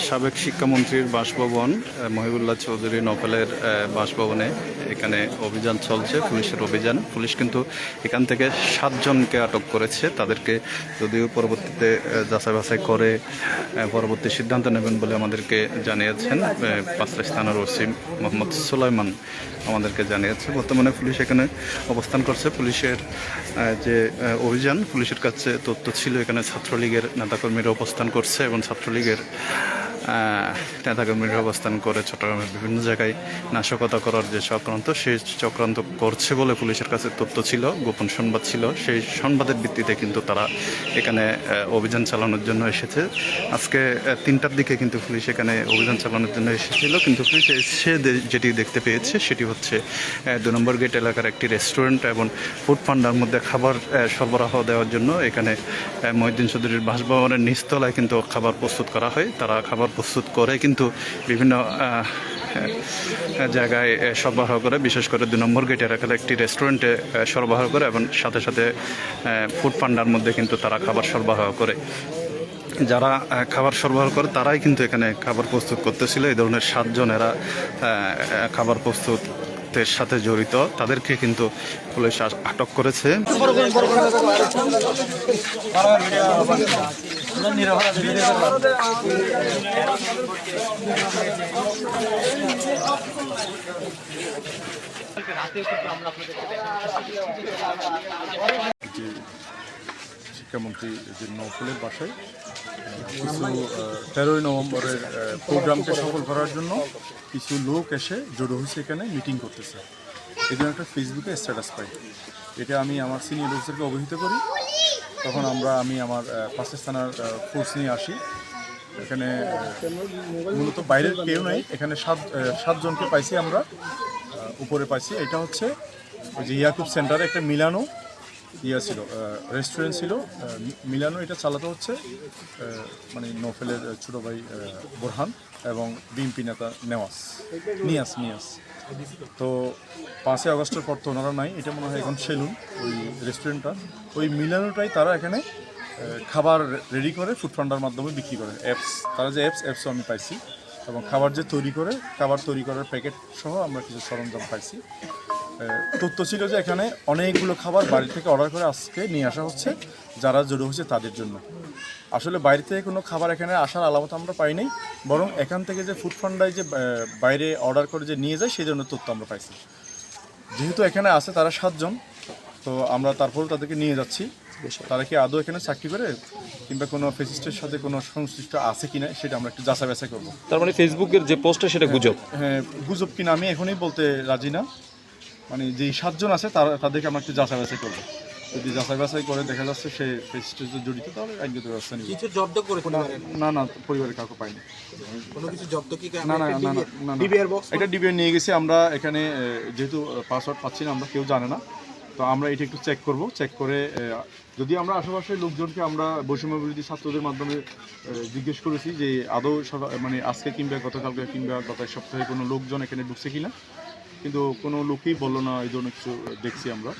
সাবেক শিক্ষামন্ত্রীর বাসভবন মহিবুল্লাহ চৌধুরী নফেলের বাসভবনে এখানে অভিযান চলছে, পুলিশের অভিযান। পুলিশ কিন্তু এখান থেকে 7 জনকে আটক করেছে। তাদেরকে যদিও পরবর্তীতে যাচাই বাছাই করে পরবর্তী সিদ্ধান্ত নেবেন বলে আমাদেরকে জানিয়েছেন 5 থানার ওসি মোহাম্মদ সুলাইমান আমাদেরকে জানিয়েছে। বর্তমানে পুলিশ এখানে অবস্থান করছে। পুলিশের যে অভিযান, পুলিশের কাছে তথ্য ছিল এখানে ছাত্রলীগের নেতাকর্মীরা অবস্থান করছে এবং ছাত্রলীগের নেতাকর্মীরা অবস্থান করে চট্টগ্রামের বিভিন্ন জায়গায় নাশকতা করার যে চক্রান্ত, সেই চক্রান্ত করছে বলে পুলিশের কাছে তথ্য ছিল, গোপন সংবাদ ছিল। সেই সংবাদের ভিত্তিতে কিন্তু তারা এখানে অভিযান চালানোর জন্য এসেছে। আজকে 3টার দিকে কিন্তু পুলিশ এখানে অভিযান চালানোর জন্য এসেছিল, কিন্তু পুলিশ এসে যেটি দেখতে পেয়েছে সেটি হচ্ছে 2 নম্বর গেট এলাকার একটি রেস্টুরেন্ট এবং ফুড পান্ডার মধ্যে খাবার সরবরাহ দেওয়ার জন্য এখানে মহিউদ্দিন চৌধুরীর বাসভবনের নিচতলায় কিন্তু খাবার প্রস্তুত করা হয়। তারা খাবার প্রস্তুত করে কিন্তু বিভিন্ন জায়গায় সরবরাহ করে, বিশেষ করে 2 নম্বর গেট এলাকার একটি রেস্টুরেন্টে সরবরাহ করে এবং সাথে সাথে ফুড পান্ডার মধ্যে কিন্তু তারা খাবার সরবরাহ করে। যারা খাবার সরবরাহ করে তারাই কিন্তু এখানে খাবার প্রস্তুত করতেছিল। এই ধরনের 7 জনেরা খাবার প্রস্তুতের সাথে জড়িত, তাদেরকে কিন্তু পুলিশ আটক করেছে। শিক্ষামন্ত্রী যে নফলের বাসায় কিছু 13ই নভেম্বরের প্রোগ্রামকে সফল করার জন্য কিছু লোক এসে জড়ো হয়েছে, এখানে মিটিং করতেছে। এই জন্য একটা ফেসবুকে স্ট্যাটাস পাই। এটা আমি আমার সিনিয়র অফিসারকে অবহিত করি। তখন আমি আমার 5 থানার ফোর্স নিয়ে আসি। এখানে মূলত বাইরের কেউ নাই, এখানে 7 জনকে পাইছি আমরা, উপরে পাইছি। এটা হচ্ছে ওই যে ইয়াকুব সেন্টারে একটা মিলানো ছিল, রেস্টুরেন্ট ছিল মিলানো। এটা চালাতে হচ্ছে মানে নফেলের ছোটো ভাই বোরহান এবং বিএনপি নেতা নিয়াস। তো 5 আগস্টের পর তো ওনারা নাই, এটা মনে হয় এখন সেলুন ওই রেস্টুরেন্টটা। ওই মিলানোটাই তারা এখানে খাবার রেডি করে ফুড পান্ডার মাধ্যমে বিক্রি করে। তারা যে অ্যাপসও আমি পাইছি, এবং খাবার তৈরি করার প্যাকেট সহ আমরা কিছু সরঞ্জাম পাইছি। তথ্য ছিল যে এখানে অনেকগুলো খাবার বাড়ি থেকে অর্ডার করে আজকে নিয়ে আসা হচ্ছে যারা জড়ো হচ্ছে তাদের জন্য। আসলে বাইরে থেকে কোনো খাবার এখানে আসার আলামত আমরা পাই নাই, বরং এখান থেকে যে ফুড পান্ডায় যে বাইরে অর্ডার করে যে নিয়ে যায় সেই জন্য তথ্য আমরা পাইছি। যেহেতু এখানে আছে তারা 7 জন, তো আমরা তারপর তাদেরকে নিয়ে যাচ্ছি। তারা কি আদৌ এখানে চাকরি করে কিংবা কোনো ফেসিস্টের সাথে কোনো সংশ্লিষ্ট আছে কিনা সেটা আমরা একটু যাচাই বাছাই করবো। তার মানে ফেসবুকের যে পোস্টটা সেটা গুজব? হ্যাঁ, গুজব কিনা আমি এখনই বলতে রাজি না। মানে যে 7 জন আছে তাদেরকে আমরা একটু যাচাই বাছাই করবো। যদি যাচাই বাছাই করে দেখা যাচ্ছে সে ফেসিস্টের জড়িত, তাহলে আইনগত ব্যবস্থা নিব। কিছু জব্দ করে না পরিবারের কাউকে পাইনি। কোনো কিছু জব্দ কি? না ডিবিআর বক্স এটা ডিবিআর নিয়ে গেছি আমরা। এখানে যেহেতু পাসওয়ার্ড পাচ্ছি না, আমরা কেউ জানে না, তো আমরা এটা একটু চেক করব। চেক করে যদি আমরা আশেপাশের লোকজনকে আমরা বৈষম্য বিরোধী ছাত্রদের মাধ্যমে জিজ্ঞেস করেছি যে আদৌ মানে আজকে কিংবা গতকালকে কিংবা গত সপ্তাহে কোনো লোকজন এখানে ঢুকছে কিনা, কিন্তু কোনো লোকই বললো না এই ধরনের কিছু দেখছি আমরা।